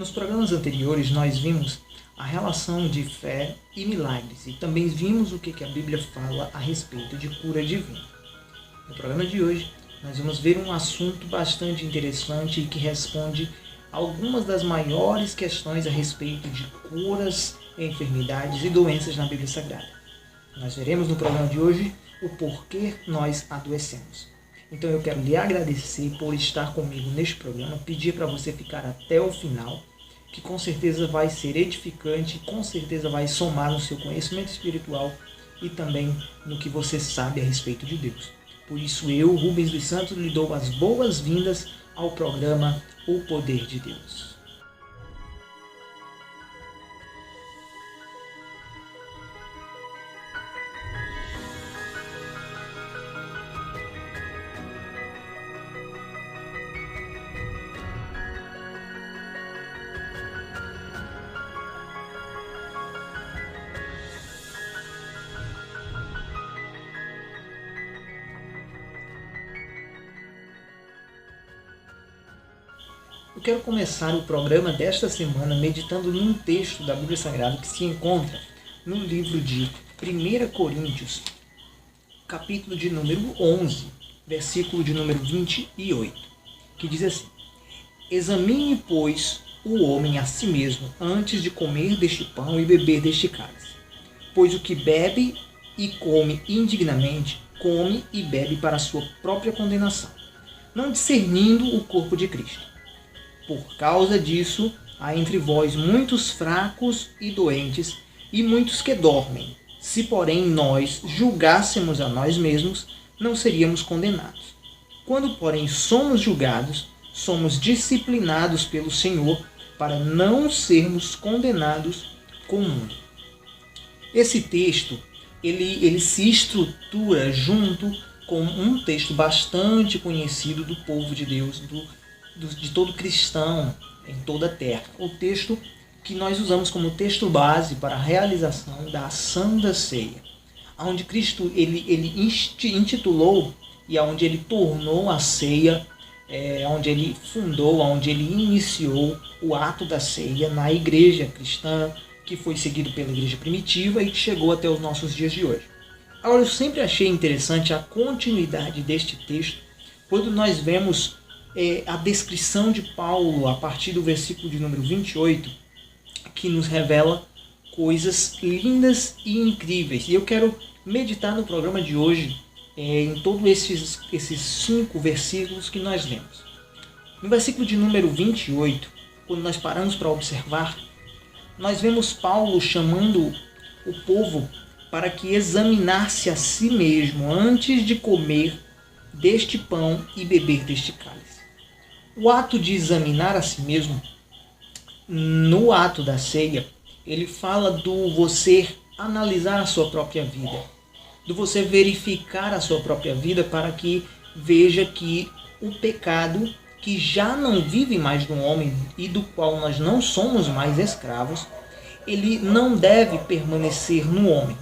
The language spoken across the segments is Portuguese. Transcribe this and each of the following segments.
Nos programas anteriores nós vimos a relação de fé e milagres e também vimos o que a Bíblia fala a respeito de cura divina. No programa de hoje nós vamos ver um assunto bastante interessante e que responde a algumas das maiores questões a respeito de curas, enfermidades e doenças na Bíblia Sagrada. Nós veremos no programa de hoje o porquê nós adoecemos. Então eu quero lhe agradecer por estar comigo neste programa, pedir para você ficar até o final, que com certeza vai ser edificante, com certeza vai somar no seu conhecimento espiritual e também no que você sabe a respeito de Deus. Por isso eu, Rubens dos Santos, lhe dou as boas-vindas ao programa O Poder de Deus. Eu quero começar o programa desta semana meditando num texto da Bíblia Sagrada que se encontra no livro de 1 Coríntios, capítulo de número 11, versículo de número 28, que diz assim: Examine, pois, o homem a si mesmo antes de comer deste pão e beber deste cálice. Pois o que bebe e come indignamente, come e bebe para a sua própria condenação, não discernindo o corpo de Cristo. Por causa disso, há entre vós muitos fracos e doentes, e muitos que dormem. Se, porém, nós julgássemos a nós mesmos, não seríamos condenados. Quando, porém, somos julgados, somos disciplinados pelo Senhor, para não sermos condenados com o mundo. Esse texto, ele se estrutura junto com um texto bastante conhecido do povo de Deus, de todo cristão em toda a terra. O texto que nós usamos como texto base para a realização da ação da ceia, onde Cristo ele intitulou e onde ele tornou a ceia, onde ele fundou, onde ele iniciou o ato da ceia na igreja cristã, que foi seguido pela igreja primitiva e que chegou até os nossos dias de hoje. Agora, eu sempre achei interessante a continuidade deste texto, quando nós vemos a descrição de Paulo a partir do versículo de número 28, que nos revela coisas lindas e incríveis. E eu quero meditar no programa de hoje em todos esses 5 versículos que nós lemos. No versículo de número 28, quando nós paramos para observar, nós vemos Paulo chamando o povo para que examinasse a si mesmo antes de comer deste pão e beber deste cálice. O ato de examinar a si mesmo, no ato da ceia, ele fala do você analisar a sua própria vida, do você verificar a sua própria vida para que veja que o pecado, que já não vive mais no homem e do qual nós não somos mais escravos, ele não deve permanecer no homem.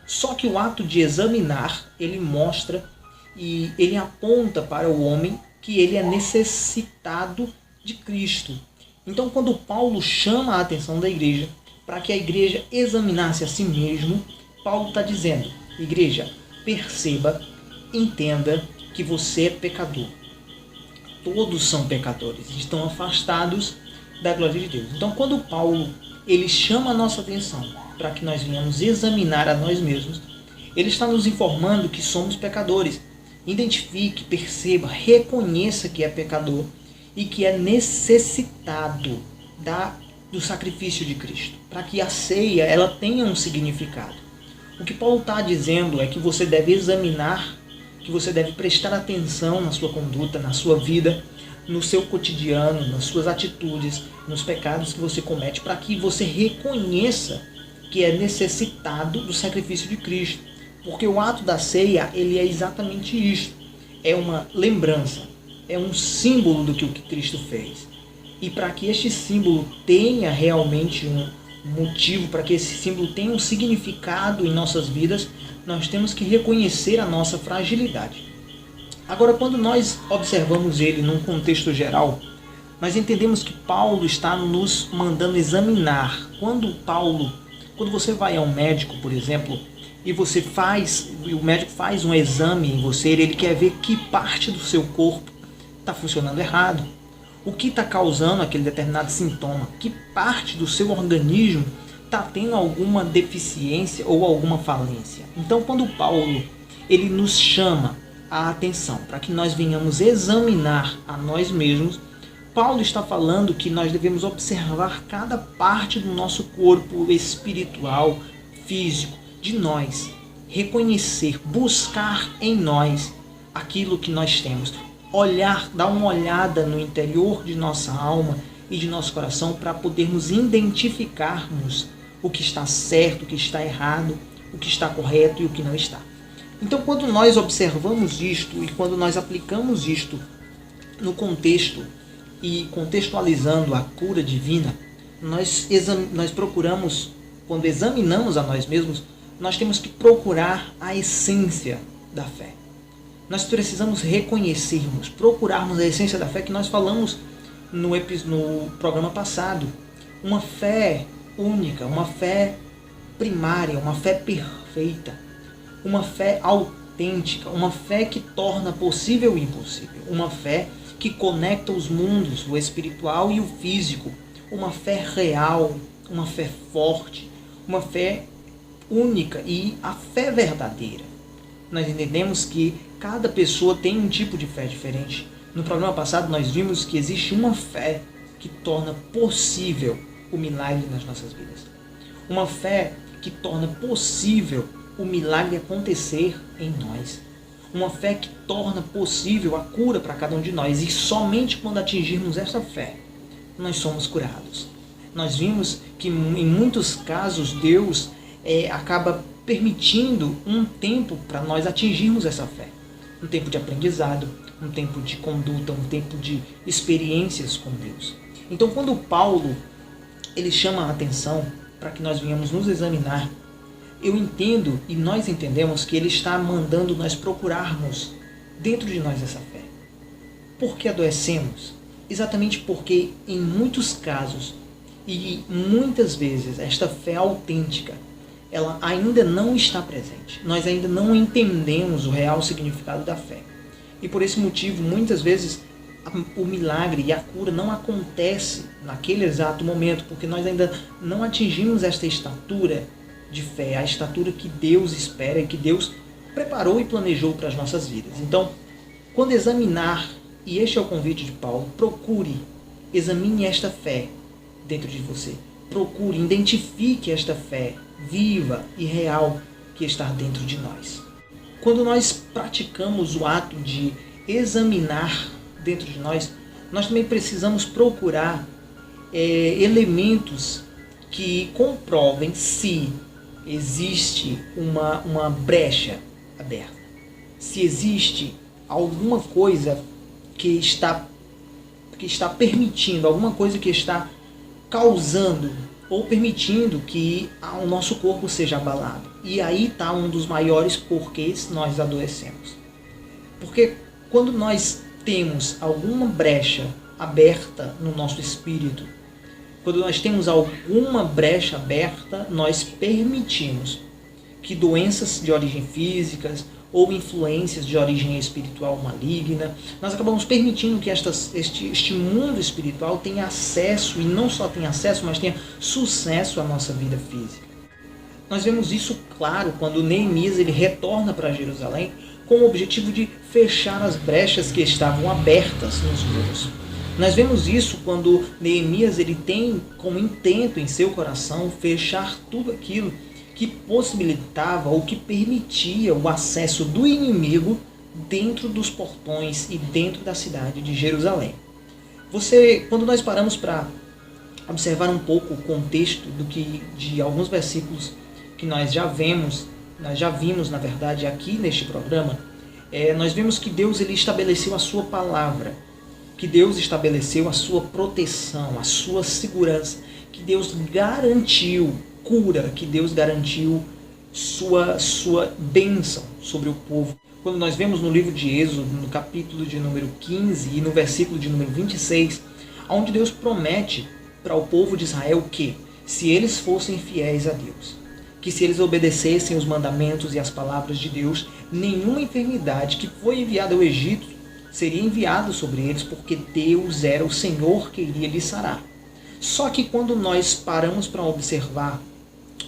Só que o ato de examinar, ele mostra e ele aponta para o homem que ele é necessitado de Cristo. Então, quando Paulo chama a atenção da igreja para que a igreja examinasse a si mesmo, Paulo está dizendo: igreja, perceba, entenda que você é pecador. Todos são pecadores, estão afastados da glória de Deus. Então, quando Paulo ele chama a nossa atenção para que nós venhamos examinar a nós mesmos, ele está nos informando que somos pecadores. Identifique, perceba, reconheça que é pecador e que é necessitado do sacrifício de Cristo, para que a ceia ela tenha um significado. O que Paulo está dizendo é que você deve examinar, que você deve prestar atenção na sua conduta, na sua vida, no seu cotidiano, nas suas atitudes, nos pecados que você comete, para que você reconheça que é necessitado do sacrifício de Cristo. Porque o ato da ceia, ele é exatamente isto. É uma lembrança, é um símbolo do que o que Cristo fez. E para que este símbolo tenha realmente um motivo, para que esse símbolo tenha um significado em nossas vidas, nós temos que reconhecer a nossa fragilidade. Agora, quando nós observamos ele num contexto geral, nós entendemos que Paulo está nos mandando examinar. Quando você vai a um médico, por exemplo, e o médico faz um exame em você, ele quer ver que parte do seu corpo está funcionando errado, o que está causando aquele determinado sintoma, que parte do seu organismo está tendo alguma deficiência ou alguma falência. Então, quando Paulo ele nos chama a atenção para que nós venhamos examinar a nós mesmos, Paulo está falando que nós devemos observar cada parte do nosso corpo espiritual, físico, de nós, reconhecer, buscar em nós aquilo que nós temos, dar uma olhada no interior de nossa alma e de nosso coração para podermos identificarmos o que está certo, o que está errado, o que está correto e o que não está. Então, quando nós observamos isto e quando nós aplicamos isto no contexto e contextualizando a cura divina, nós procuramos, quando examinamos a nós mesmos, nós temos que procurar a essência da fé. Nós precisamos procurarmos a essência da fé que nós falamos no programa passado. Uma fé única, uma fé primária, uma fé perfeita, uma fé autêntica, uma fé que torna possível o impossível, uma fé que conecta os mundos, o espiritual e o físico, uma fé real, uma fé forte, uma fé única e a fé verdadeira. Nós entendemos que cada pessoa tem um tipo de fé diferente. No programa passado nós vimos que existe uma fé que torna possível o milagre nas nossas vidas. Uma fé que torna possível o milagre acontecer em nós. Uma fé que torna possível a cura para cada um de nós. E somente quando atingirmos essa fé, nós somos curados. Nós vimos que em muitos casos Deus acaba permitindo um tempo para nós atingirmos essa fé. Um tempo de aprendizado, um tempo de conduta, um tempo de experiências com Deus. Então, quando Paulo ele chama a atenção para que nós venhamos nos examinar, eu entendo e nós entendemos que ele está mandando nós procurarmos dentro de nós essa fé. Por que adoecemos? Exatamente porque em muitos casos e muitas vezes esta fé autêntica ela ainda não está presente. Nós ainda não entendemos o real significado da fé. E por esse motivo, muitas vezes, o milagre e a cura não acontece naquele exato momento, porque nós ainda não atingimos esta estatura de fé, a estatura que Deus espera e que Deus preparou e planejou para as nossas vidas. Então, quando examinar, e este é o convite de Paulo, examine esta fé dentro de você. Procure, identifique esta fé viva e real que está dentro de nós. Quando nós praticamos o ato de examinar dentro de nós, nós também precisamos procurar elementos que comprovem se existe uma brecha aberta, se existe alguma coisa que está permitindo, alguma coisa que está causando ou permitindo que o nosso corpo seja abalado. E aí está um dos maiores porquês nós adoecemos. Porque quando nós temos alguma brecha aberta no nosso espírito, quando nós temos alguma brecha aberta, nós permitimos que doenças de origem física ou influências de origem espiritual maligna, nós acabamos permitindo que este mundo espiritual tenha acesso, e não só tenha acesso, mas tenha sucesso à nossa vida física. Nós vemos isso claro quando Neemias ele retorna para Jerusalém com o objetivo de fechar as brechas que estavam abertas nos muros. Nós vemos isso quando Neemias ele tem como intento em seu coração fechar tudo aquilo que possibilitava ou que permitia o acesso do inimigo dentro dos portões e dentro da cidade de Jerusalém. Quando nós paramos para observar um pouco o contexto de alguns versículos que nós já vimos, na verdade, aqui neste programa, nós vemos que Deus ele estabeleceu a sua palavra, que Deus estabeleceu a sua proteção, a sua segurança, que Deus garantiu cura, que Deus garantiu sua bênção sobre o povo. Quando nós vemos no livro de Êxodo, no capítulo de número 15 e no versículo de número 26, onde Deus promete para o povo de Israel que, se eles fossem fiéis a Deus, que se eles obedecessem os mandamentos e as palavras de Deus, nenhuma enfermidade que foi enviada ao Egito seria enviada sobre eles, porque Deus era o Senhor que iria lhes sarar. Só que quando nós paramos para observar,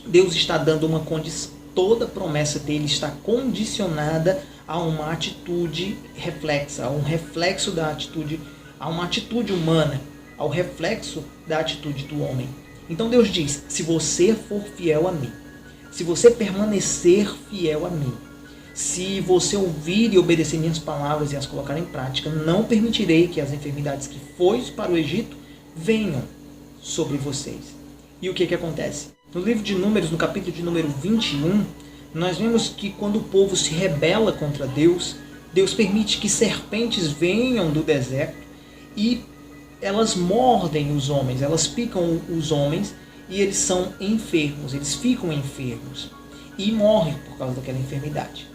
Deus está dando uma condição, toda a promessa dele está condicionada a uma atitude reflexa, a um reflexo da atitude, a uma atitude humana, ao reflexo da atitude do homem. Então Deus diz, se você for fiel a mim, se você permanecer fiel a mim, se você ouvir e obedecer minhas palavras e as colocar em prática, não permitirei que as enfermidades que foi para o Egito venham sobre vocês. E o que acontece? No livro de Números, no capítulo de número 21, nós vemos que quando o povo se rebela contra Deus, Deus permite que serpentes venham do deserto e elas mordem os homens, elas picam os homens e eles são enfermos, eles ficam enfermos e morrem por causa daquela enfermidade.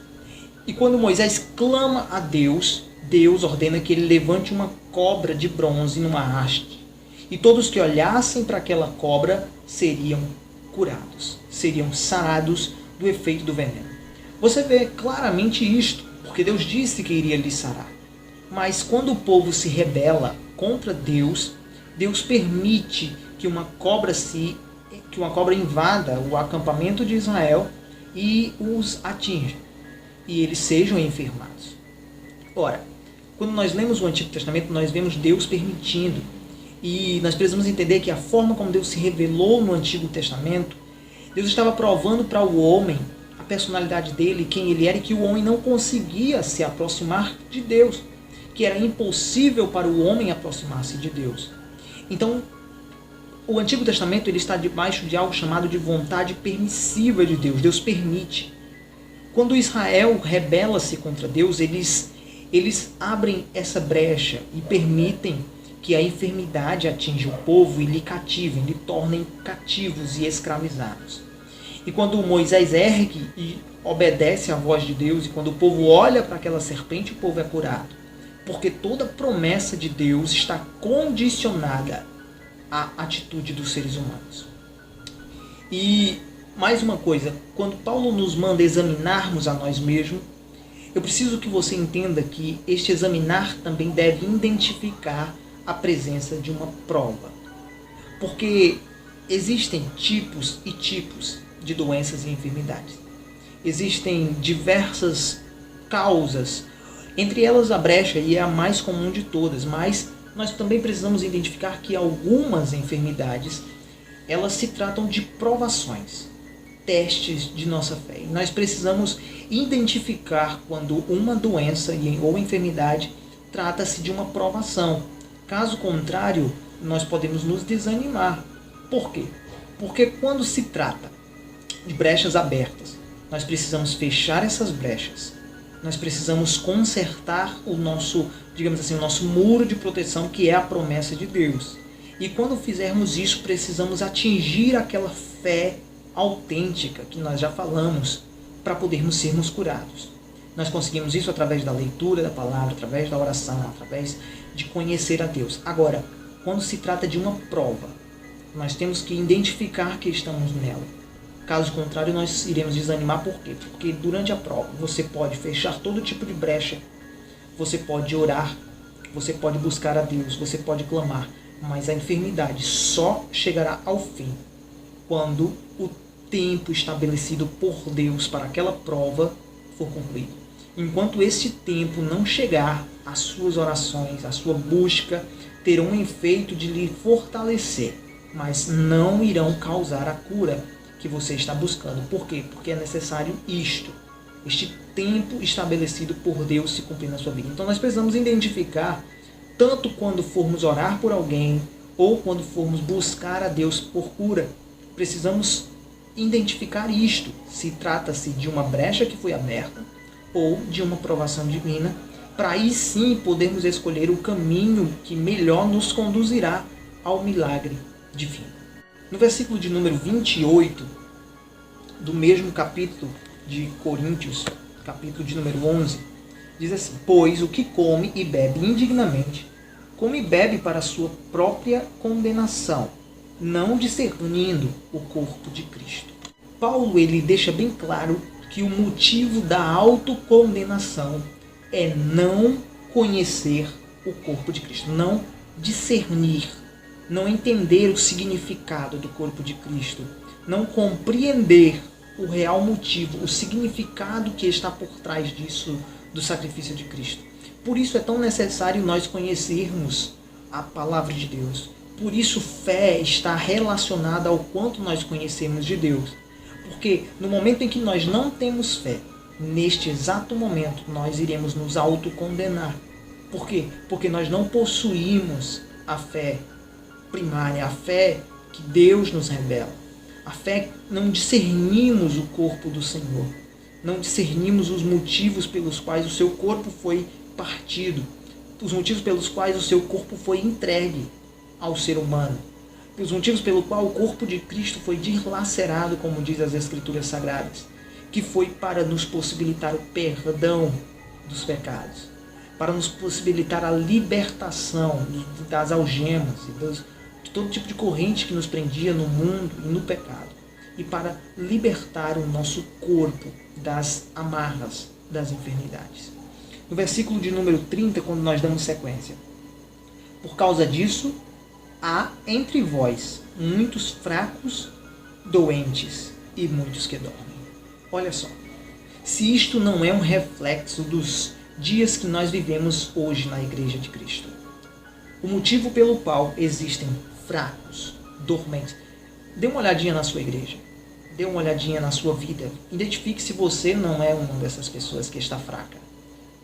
E quando Moisés clama a Deus, Deus ordena que ele levante uma cobra de bronze numa haste. E todos que olhassem para aquela cobra seriam curados, seriam sarados do efeito do veneno. Você vê claramente isto, porque Deus disse que iria lhes sarar. Mas quando o povo se rebela contra Deus, Deus permite que uma cobra invada o acampamento de Israel e os atinja, e eles sejam enfermados. Ora, quando nós lemos o Antigo Testamento, nós vemos Deus permitindo. E nós precisamos entender que a forma como Deus se revelou no Antigo Testamento, Deus estava provando para o homem a personalidade dele, quem ele era, e que o homem não conseguia se aproximar de Deus, que era impossível para o homem aproximar-se de Deus. Então, o Antigo Testamento ele está debaixo de algo chamado de vontade permissiva de Deus. Deus permite. Quando Israel rebela-se contra Deus, eles abrem essa brecha e permitem que a enfermidade atinja o povo e lhe cativem, lhe tornem cativos e escravizados. E quando Moisés ergue e obedece à voz de Deus, e quando o povo olha para aquela serpente, o povo é curado. Porque toda promessa de Deus está condicionada à atitude dos seres humanos. E mais uma coisa, quando Paulo nos manda examinarmos a nós mesmos, eu preciso que você entenda que este examinar também deve identificar a presença de uma prova. Porque existem tipos e tipos de doenças e enfermidades. Existem diversas causas, entre elas a brecha, e é a mais comum de todas, mas nós também precisamos identificar que algumas enfermidades, elas se tratam de provações, testes de nossa fé. E nós precisamos identificar quando uma doença ou enfermidade trata-se de uma provação. Caso contrário, nós podemos nos desanimar. Por quê? Porque quando se trata de brechas abertas, nós precisamos fechar essas brechas. Nós precisamos consertar o nosso, digamos assim, o nosso muro de proteção, que é a promessa de Deus. E quando fizermos isso, precisamos atingir aquela fé autêntica que nós já falamos, para podermos sermos curados. Nós conseguimos isso através da leitura da palavra, através da oração, através de conhecer a Deus. Agora, quando se trata de uma prova, nós temos que identificar que estamos nela. Caso contrário, nós iremos desanimar. Por quê? Porque durante a prova, você pode fechar todo tipo de brecha, você pode orar, você pode buscar a Deus, você pode clamar, mas a enfermidade só chegará ao fim quando o tempo estabelecido por Deus para aquela prova for concluído. Enquanto esse tempo não chegar, as suas orações, a sua busca terão um efeito de lhe fortalecer, mas não irão causar a cura que você está buscando. Por quê? Porque é necessário este tempo estabelecido por Deus se cumprir na sua vida. Então nós precisamos identificar, tanto quando formos orar por alguém, ou quando formos buscar a Deus por cura, precisamos identificar isto, se trata-se de uma brecha que foi aberta, ou de uma provação divina, para aí sim podermos escolher o caminho que melhor nos conduzirá ao milagre divino. No versículo de número 28, do mesmo capítulo de Coríntios, capítulo de número 11, diz assim: pois o que come e bebe indignamente come e bebe para a sua própria condenação, não discernindo o corpo de Cristo. Paulo ele deixa bem claro que o motivo da autocondenação é não conhecer o corpo de Cristo, não discernir, não entender o significado do corpo de Cristo, não compreender o real motivo, o significado que está por trás disso, do sacrifício de Cristo. Por isso é tão necessário nós conhecermos a palavra de Deus. Por isso fé está relacionada ao quanto nós conhecemos de Deus. Porque no momento em que nós não temos fé, neste exato momento nós iremos nos autocondenar. Por quê? Porque nós não possuímos a fé primária, a fé que Deus nos revela. A fé, não discernimos o corpo do Senhor. Não discernimos os motivos pelos quais o seu corpo foi partido. Os motivos pelos quais o seu corpo foi entregue ao ser humano. Os motivos pelo qual o corpo de Cristo foi dilacerado, como diz as Escrituras Sagradas. Que foi para nos possibilitar o perdão dos pecados. Para nos possibilitar a libertação das algemas de todo tipo de corrente que nos prendia no mundo e no pecado. E para libertar o nosso corpo das amarras das enfermidades. No versículo de número 30, quando nós damos sequência. Por causa disso, há entre vós muitos fracos, doentes e muitos que dormem. Olha só, se isto não é um reflexo dos dias que nós vivemos hoje na Igreja de Cristo. O motivo pelo qual existem fracos, dormentes. Dê uma olhadinha na sua igreja. Dê uma olhadinha na sua vida. Identifique se você não é uma dessas pessoas que está fraca,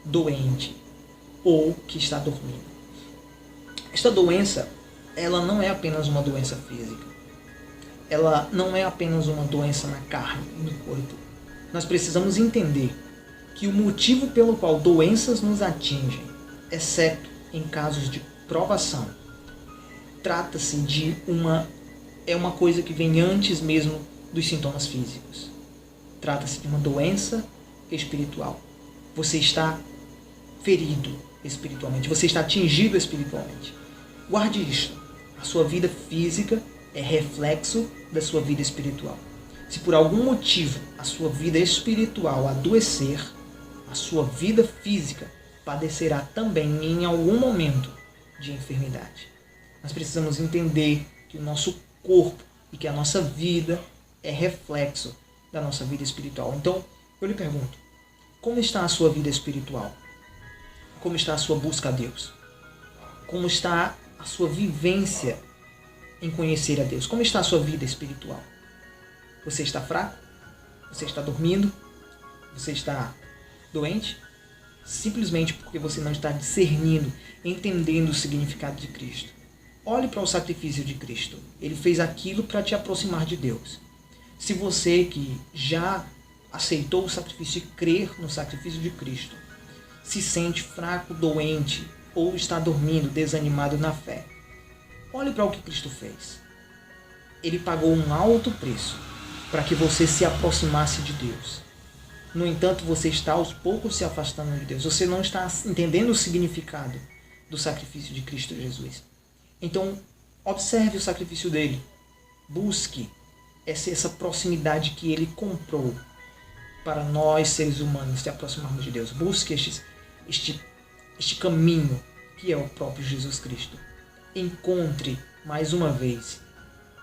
doente ou que está dormindo. Esta doença, ela não é apenas uma doença física. Ela não é apenas uma doença na carne, no corpo. Nós precisamos entender que o motivo pelo qual doenças nos atingem, exceto em casos de provação, trata-se de uma coisa que vem antes mesmo dos sintomas físicos. Trata-se de uma doença espiritual. Você está ferido espiritualmente, você está atingido espiritualmente. Guarde isto. A sua vida física é reflexo da sua vida espiritual. Se por algum motivo a sua vida espiritual adoecer, a sua vida física padecerá também em algum momento de enfermidade. Nós precisamos entender que o nosso corpo e que a nossa vida é reflexo da nossa vida espiritual. Então, eu lhe pergunto, como está a sua vida espiritual? Como está a sua busca a Deus? Como está a sua vivência em conhecer a Deus? Como está a sua vida espiritual? Você está fraco? Você está dormindo? Você está doente? Simplesmente porque você não está discernindo, entendendo o significado de Cristo. Olhe para o sacrifício de Cristo. Ele fez aquilo para te aproximar de Deus. Se você que já aceitou o sacrifício e crer no sacrifício de Cristo, se sente fraco, doente ou está dormindo, desanimado na fé, olhe para o que Cristo fez. Ele pagou um alto preço para que você se aproximasse de Deus. No entanto, você está aos poucos se afastando de Deus. Você não está entendendo o significado do sacrifício de Cristo Jesus. Então, observe o sacrifício dele. Busque essa proximidade que ele comprou para nós, seres humanos, se aproximarmos de Deus. Busque este caminho que é o próprio Jesus Cristo. Encontre, mais uma vez,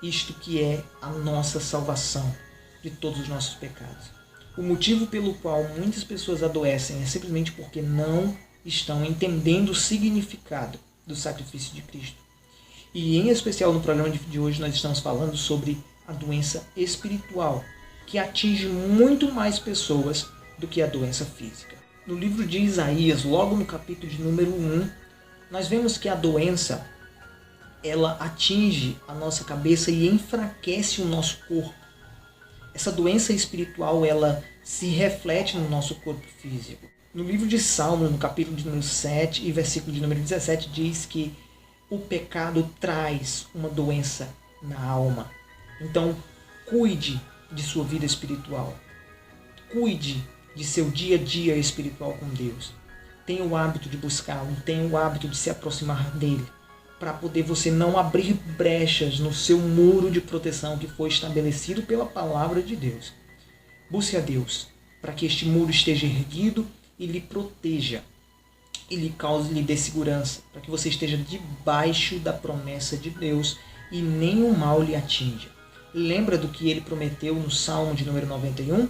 isto que é a nossa salvação de todos os nossos pecados. O motivo pelo qual muitas pessoas adoecem é simplesmente porque não estão entendendo o significado do sacrifício de Cristo. E em especial no programa de hoje nós estamos falando sobre a doença espiritual, que atinge muito mais pessoas do que a doença física. No livro de Isaías, logo no capítulo de número 1, nós vemos que a doença ela atinge a nossa cabeça e enfraquece o nosso corpo. Essa doença espiritual, ela se reflete no nosso corpo físico. No livro de Salmos, no capítulo de número 7 e versículo de número 17, diz que o pecado traz uma doença na alma. Então, cuide de sua vida espiritual. Cuide de seu dia a dia espiritual com Deus. Tenha o hábito de buscá-lo, tenha o hábito de se aproximar dele, para poder você não abrir brechas no seu muro de proteção que foi estabelecido pela palavra de Deus. Busque a Deus, para que este muro esteja erguido e lhe proteja, e lhe cause, lhe dê segurança, para que você esteja debaixo da promessa de Deus e nenhum mal lhe atinja. Lembra do que ele prometeu no Salmo de número 91?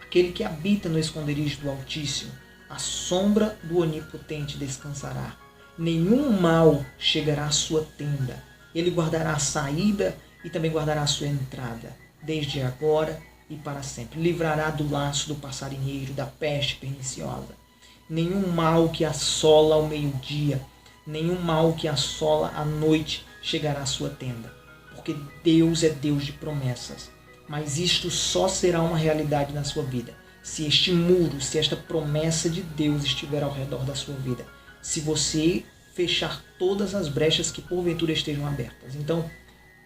Aquele que habita no esconderijo do Altíssimo, a sombra do Onipotente descansará. Nenhum mal chegará à sua tenda. Ele guardará a saída e também guardará a sua entrada, desde agora e para sempre. Livrará do laço do passarinheiro, da peste perniciosa. Nenhum mal que assola ao meio-dia, nenhum mal que assola à noite chegará à sua tenda. Porque Deus é Deus de promessas. Mas isto só será uma realidade na sua vida se este muro, se esta promessa de Deus estiver ao redor da sua vida. Se você fechar todas as brechas que porventura estejam abertas. Então,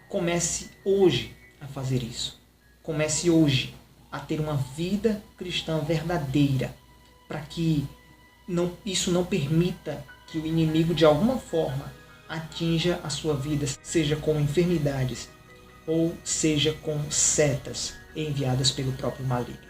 comece hoje a fazer isso. Comece hoje a ter uma vida cristã verdadeira, para que isso não permita que o inimigo de alguma forma atinja a sua vida, seja com enfermidades ou seja com setas enviadas pelo próprio maligno.